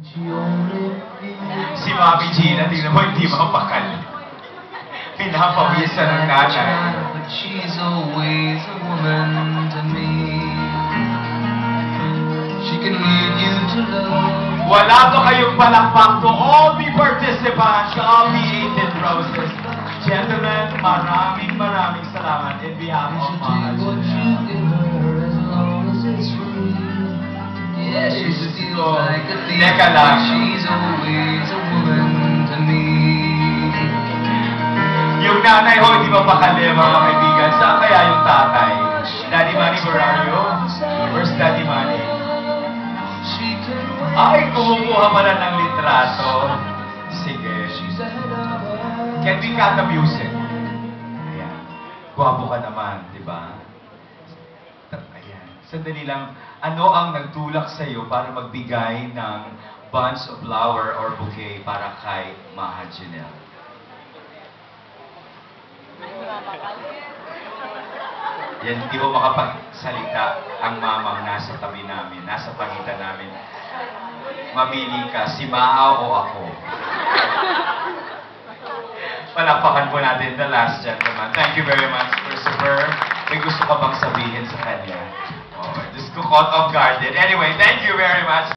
Si Mami Gina, tingnan mo, hindi mapakali. Pinapawisan ng nanay. But she's always a woman to me. She can lead you to love. Wala ba kayong palakpak to all the participants, all the 18 roses? Gentlemen, maraming salamat in behalf of Mama What you Gina. give her as long as it's free. Yeah, she feels like a thief, Teka lang. but she's always a woman to me. Yung nanay ho, hindi mapakali, mga kaibigan. Saan kaya yung tatay? Daddy Manny, where are you? Where's Daddy Manny? Ay, kumukuha pala ng litrato. Sige. Can we cut the music? Ayan. Gwapo ka naman, di ba? Ayan. Sandali lang. Ano ang nagtulak sa'yo para magbigay ng bunch of flower or bouquet para kay Maha Janelle? Yan, hindi mo makapagsalita ang mamang nasa tabi namin, nasa pagitan namin. Mamili ka, si Maha o ako. Palakpakan po natin the last gentleman. Thank you very much, Christopher. May gusto ka bang sabihin sa kanya? Oh, just ko caught off guard din. Anyway, thank you very much.